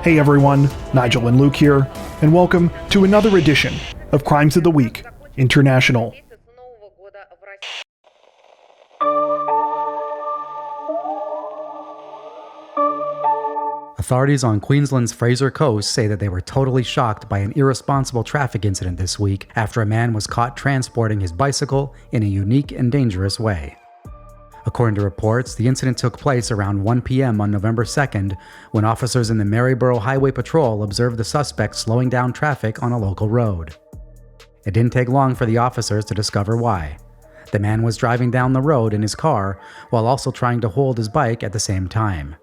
Hey everyone, Nigel and Luke here, and welcome to another edition of Crimes of the Week International. Authorities on Queensland's Fraser Coast say that they were totally shocked by an irresponsible traffic incident this week after a man was caught transporting his bicycle in a unique and dangerous way. According to reports, the incident took place around 1 p.m. on November 2nd when officers in the Maryborough Highway Patrol observed the suspect slowing down traffic on a local road. It didn't take long for the officers to discover why. The man was driving down the road in his car while also trying to hold his bike at the same time.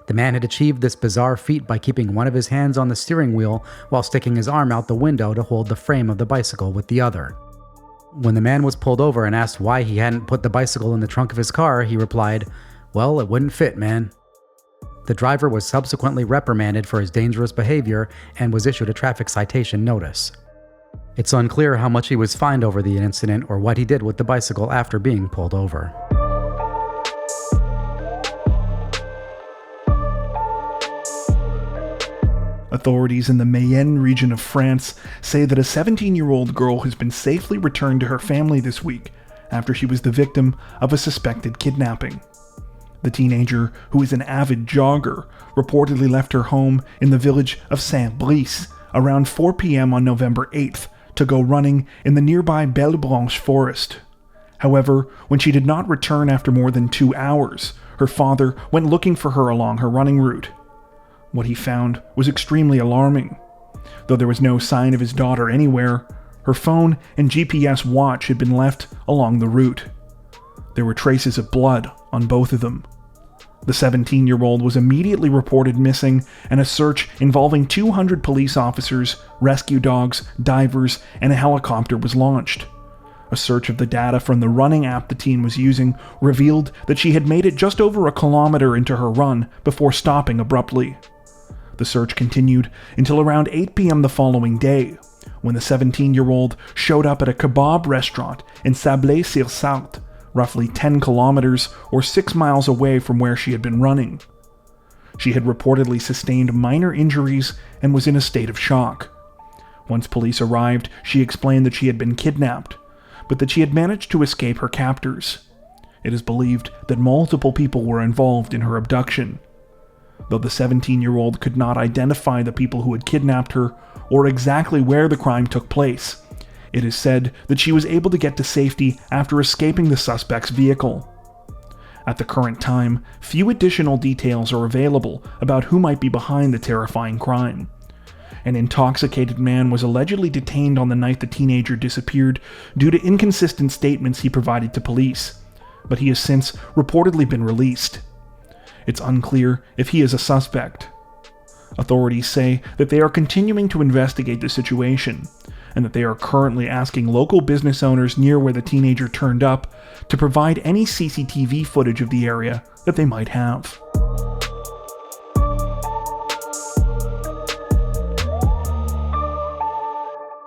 The man had achieved this bizarre feat by keeping one of his hands on the steering wheel while sticking his arm out the window to hold the frame of the bicycle with the other. When the man was pulled over and asked why he hadn't put the bicycle in the trunk of his car, he replied, "Well, it wouldn't fit, man." The driver was subsequently reprimanded for his dangerous behavior and was issued a traffic citation notice. It's unclear how much he was fined over the incident or what he did with the bicycle after being pulled over. Authorities in the Mayenne region of France say that a 17-year-old girl has been safely returned to her family this week after she was the victim of a suspected kidnapping. The teenager, who is an avid jogger, reportedly left her home in the village of Saint-Brice around 4 p.m. on November 8th to go running in the nearby Belle Branche forest. However, when she did not return after more than 2 hours, her father went looking for her along her running route. What he found was extremely alarming. Though there was no sign of his daughter anywhere, her phone and GPS watch had been left along the route. There were traces of blood on both of them. The 17-year-old was immediately reported missing, and a search involving 200 police officers, rescue dogs, divers, and a helicopter was launched. A search of the data from the running app the teen was using revealed that she had made it just over a kilometer into her run before stopping abruptly. The search continued until around 8 p.m. the following day, when the 17-year-old showed up at a kebab restaurant in Sablé-sur-Sarthe, roughly 10 kilometers or 6 miles away from where she had been running. She had reportedly sustained minor injuries and was in a state of shock. Once police arrived, she explained that she had been kidnapped, but that she had managed to escape her captors. It is believed that multiple people were involved in her abduction. Though the 17-year-old could not identify the people who had kidnapped her or exactly where the crime took place, it is said that she was able to get to safety after escaping the suspect's vehicle. At the current time, few additional details are available about who might be behind the terrifying crime. An intoxicated man was allegedly detained on the night the teenager disappeared due to inconsistent statements he provided to police, but he has since reportedly been released. It's unclear if he is a suspect. Authorities say that they are continuing to investigate the situation, and that they are currently asking local business owners near where the teenager turned up to provide any CCTV footage of the area that they might have.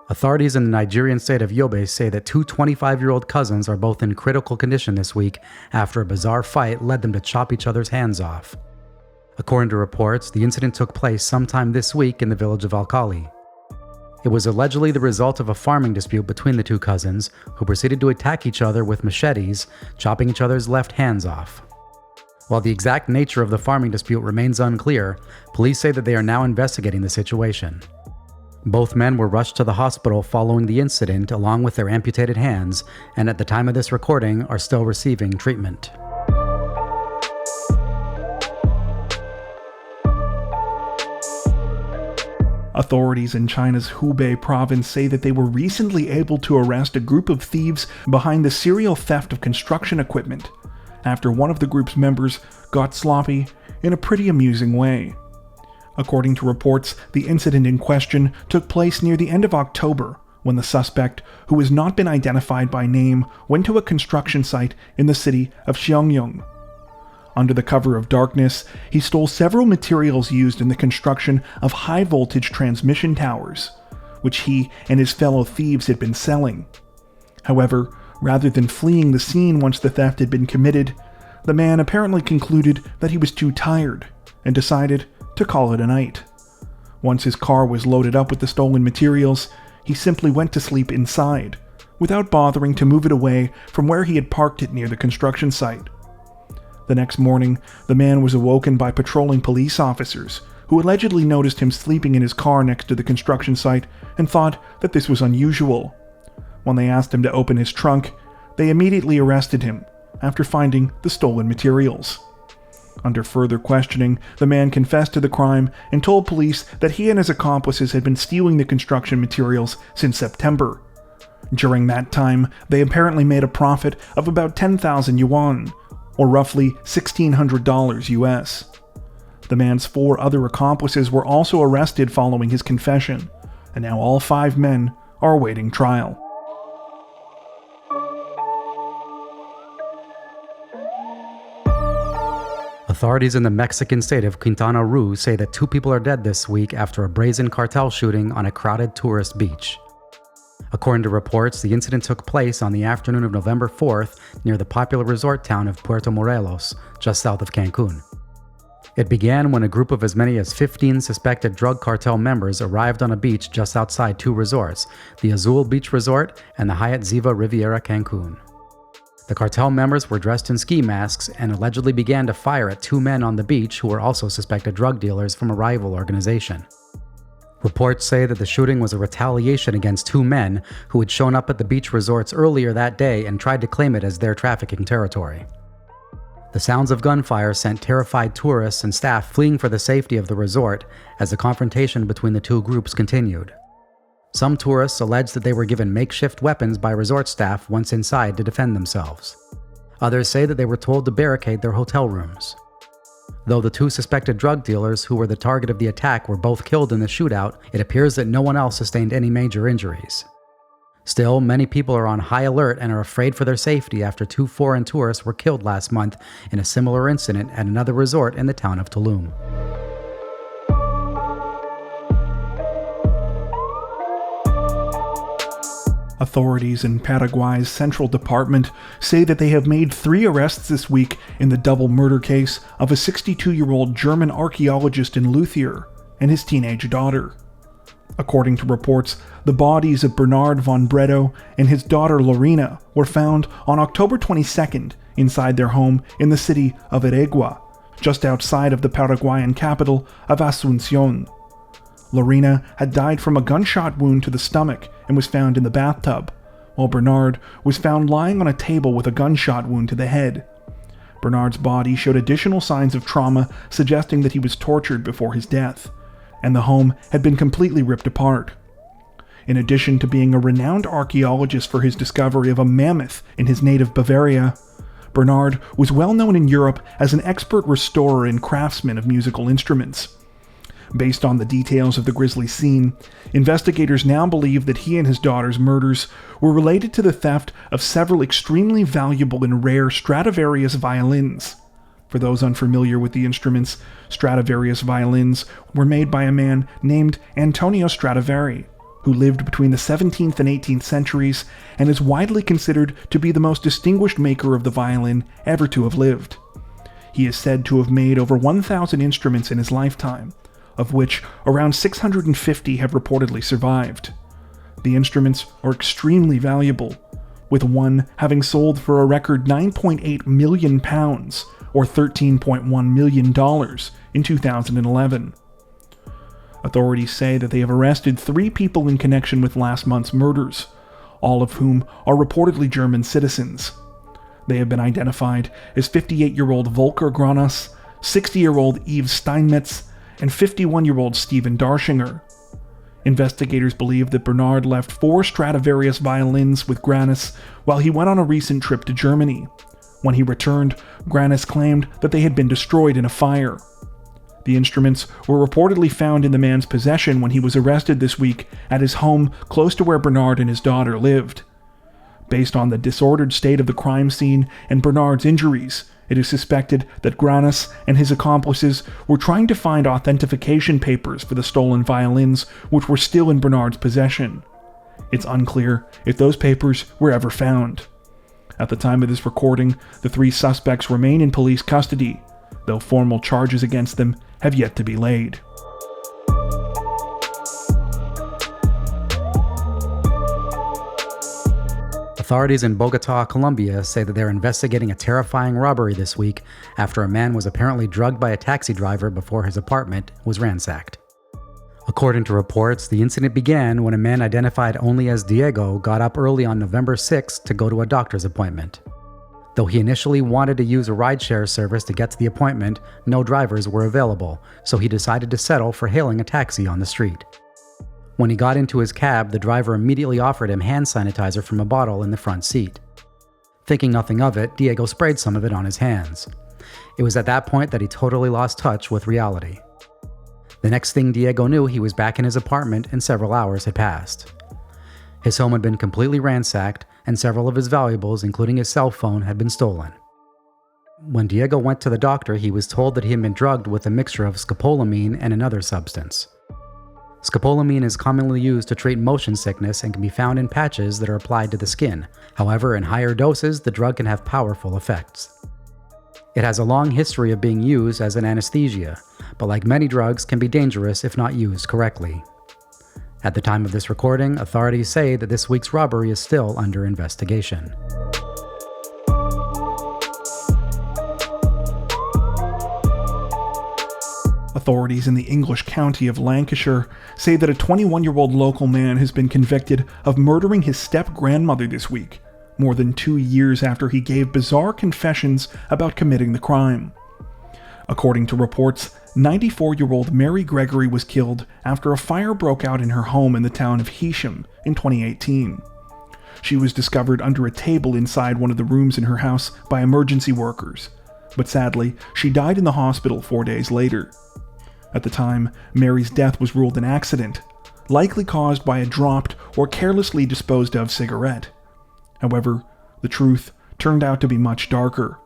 Authorities in the Nigerian state of Yobe say that two 25-year-old cousins are both in critical condition this week after a bizarre fight led them to chop each other's hands off. According to reports, the incident took place sometime this week in the village of Alkali. It was allegedly the result of a farming dispute between the two cousins, who proceeded to attack each other with machetes, chopping each other's left hands off. While the exact nature of the farming dispute remains unclear, police say that they are now investigating the situation. Both men were rushed to the hospital following the incident along with their amputated hands, and at the time of this recording are still receiving treatment. Authorities in China's Hubei province say that they were recently able to arrest a group of thieves behind the serial theft of construction equipment, after one of the group's members got sloppy in a pretty amusing way. According to reports, the incident in question took place near the end of October, when the suspect, who has not been identified by name, went to a construction site in the city of Xiangyang. Under the cover of darkness, he stole several materials used in the construction of high-voltage transmission towers, which he and his fellow thieves had been selling. However, rather than fleeing the scene once the theft had been committed, the man apparently concluded that he was too tired and decided to call it a night. Once his car was loaded up with the stolen materials, he simply went to sleep inside, without bothering to move it away from where he had parked it near the construction site. The next morning, the man was awoken by patrolling police officers, who allegedly noticed him sleeping in his car next to the construction site and thought that this was unusual. When they asked him to open his trunk, they immediately arrested him after finding the stolen materials. Under further questioning, the man confessed to the crime and told police that he and his accomplices had been stealing the construction materials since September. During that time, they apparently made a profit of about 10,000 yuan, or roughly $1,600 US. The man's 4 other accomplices were also arrested following his confession, and now all 5 men are awaiting trial. Authorities in the Mexican state of Quintana Roo say that 2 people are dead this week after a brazen cartel shooting on a crowded tourist beach. According to reports, the incident took place on the afternoon of November 4th near the popular resort town of Puerto Morelos, just south of Cancun. It began when a group of as many as 15 suspected drug cartel members arrived on a beach just outside 2 resorts, the Azul Beach Resort and the Hyatt Ziva Riviera Cancun. The cartel members were dressed in ski masks and allegedly began to fire at 2 men on the beach who were also suspected drug dealers from a rival organization. Reports say that the shooting was a retaliation against 2 men who had shown up at the beach resorts earlier that day and tried to claim it as their trafficking territory. The sounds of gunfire sent terrified tourists and staff fleeing for the safety of the resort as the confrontation between the 2 groups continued. Some tourists alleged that they were given makeshift weapons by resort staff once inside to defend themselves. Others say that they were told to barricade their hotel rooms. Though the 2 suspected drug dealers who were the target of the attack were both killed in the shootout, it appears that no one else sustained any major injuries. Still, many people are on high alert and are afraid for their safety after 2 foreign tourists were killed last month in a similar incident at another resort in the town of Tulum. Authorities in Paraguay's Central Department say that they have made 3 arrests this week in the double murder case of a 62-year-old German archaeologist in Luthier and his teenage daughter. According to reports, the bodies of Bernard von Bredow and his daughter Lorena were found on October 22nd inside their home in the city of Eregua, just outside of the Paraguayan capital of Asunción. Lorena had died from a gunshot wound to the stomach and was found in the bathtub, while Bernard was found lying on a table with a gunshot wound to the head. Bernard's body showed additional signs of trauma, suggesting that he was tortured before his death, and the home had been completely ripped apart. In addition to being a renowned archaeologist for his discovery of a mammoth in his native Bavaria, Bernard was well known in Europe as an expert restorer and craftsman of musical instruments. Based on the details of the grisly scene, investigators now believe that he and his daughter's murders were related to the theft of several extremely valuable and rare Stradivarius violins. For those unfamiliar with the instruments, Stradivarius violins were made by a man named Antonio Stradivari, who lived between the 17th and 18th centuries and is widely considered to be the most distinguished maker of the violin ever to have lived. He is said to have made over 1,000 instruments in his lifetime, of which around 650 have reportedly survived. The instruments are extremely valuable, with one having sold for a record £9.8 million, or $13.1 million, in 2011. Authorities say that they have arrested 3 people in connection with last month's murders, all of whom are reportedly German citizens. They have been identified as 58-year-old Volker Granas, 60-year-old Yves Steinmetz, and 51-year-old Stephen Darschinger. Investigators believe that Bernard left 4 Stradivarius violins with Granas while he went on a recent trip to Germany. When he returned, Granas claimed that they had been destroyed in a fire. The instruments were reportedly found in the man's possession when he was arrested this week at his home close to where Bernard and his daughter lived. Based on the disordered state of the crime scene and Bernard's injuries, it is suspected that Granas and his accomplices were trying to find authentication papers for the stolen violins which were still in Bernard's possession. It's unclear if those papers were ever found. At the time of this recording, the 3 suspects remain in police custody, though formal charges against them have yet to be laid. Authorities in Bogota, Colombia say that they're investigating a terrifying robbery this week after a man was apparently drugged by a taxi driver before his apartment was ransacked. According to reports, the incident began when a man identified only as Diego got up early on November 6 to go to a doctor's appointment. Though he initially wanted to use a rideshare service to get to the appointment, no drivers were available, so he decided to settle for hailing a taxi on the street. When he got into his cab, the driver immediately offered him hand sanitizer from a bottle in the front seat. Thinking nothing of it, Diego sprayed some of it on his hands. It was at that point that he totally lost touch with reality. The next thing Diego knew, he was back in his apartment and several hours had passed. His home had been completely ransacked and several of his valuables, including his cell phone, had been stolen. When Diego went to the doctor, he was told that he had been drugged with a mixture of scopolamine and another substance. Scopolamine is commonly used to treat motion sickness and can be found in patches that are applied to the skin. However, in higher doses, the drug can have powerful effects. It has a long history of being used as an anesthesia, but like many drugs, can be dangerous if not used correctly. At the time of this recording, authorities say that this week's robbery is still under investigation. Authorities in the English county of Lancashire say that a 21-year-old local man has been convicted of murdering his step-grandmother this week, more than 2 years after he gave bizarre confessions about committing the crime. According to reports, 94-year-old Mary Gregory was killed after a fire broke out in her home in the town of Heysham in 2018. She was discovered under a table inside one of the rooms in her house by emergency workers, but sadly, she died in the hospital 4 days later. At the time, Mary's death was ruled an accident, likely caused by a dropped or carelessly disposed of cigarette. However, the truth turned out to be much darker.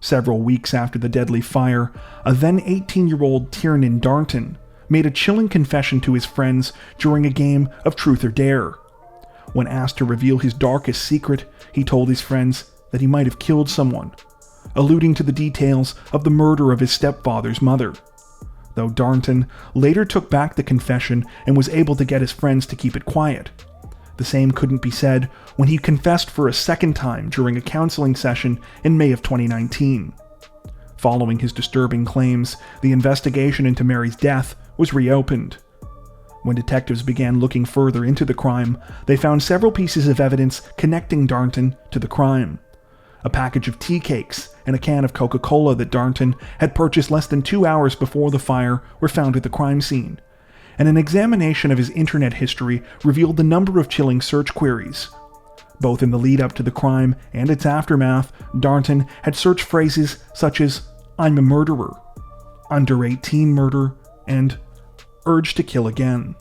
Several weeks after the deadly fire, a then 18-year-old Tiernan Darnton made a chilling confession to his friends during a game of Truth or Dare. When asked to reveal his darkest secret, he told his friends that he might have killed someone, alluding to the details of the murder of his stepfather's mother. Though Darnton later took back the confession and was able to get his friends to keep it quiet. The same couldn't be said when he confessed for a second time during a counseling session in May of 2019. Following his disturbing claims, the investigation into Mary's death was reopened. When detectives began looking further into the crime, they found several pieces of evidence connecting Darnton to the crime. A package of tea cakes and a can of Coca-Cola that Darnton had purchased less than 2 hours before the fire were found at the crime scene. And an examination of his internet history revealed the number of chilling search queries. Both in the lead-up to the crime and its aftermath, Darnton had searched phrases such as, "I'm a murderer," "under 18 murder," and "urge to kill again."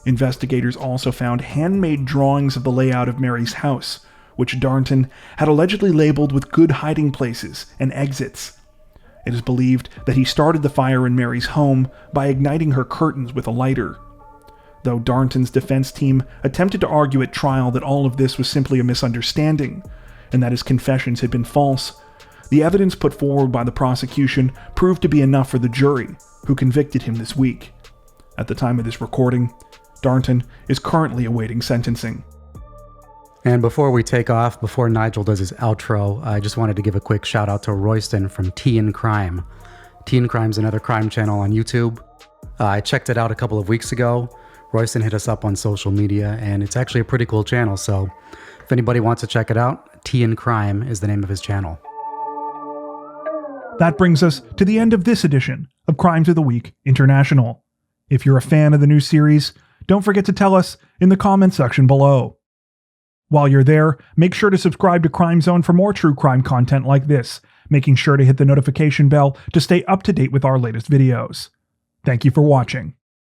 Investigators also found handmade drawings of the layout of Mary's house, which Darnton had allegedly labeled with good hiding places and exits. It is believed that he started the fire in Mary's home by igniting her curtains with a lighter. Though Darnton's defense team attempted to argue at trial that all of this was simply a misunderstanding, and that his confessions had been false, the evidence put forward by the prosecution proved to be enough for the jury, who convicted him this week. At the time of this recording, Darnton is currently awaiting sentencing. And before we take off, before Nigel does his outro, I just wanted to give a quick shout out to Royston from Tea and Crime. Tea and Crime's another crime channel on YouTube. I checked it out a couple of weeks ago. Royston hit us up on social media, and it's actually a pretty cool channel, so if anybody wants to check it out, Tea and Crime is the name of his channel. That brings us to the end of this edition of Crimes of the Week International. If you're a fan of the new series, don't forget to tell us in the comment section below. While you're there, make sure to subscribe to Crime Zone for more true crime content like this, making sure to hit the notification bell to stay up to date with our latest videos. Thank you for watching.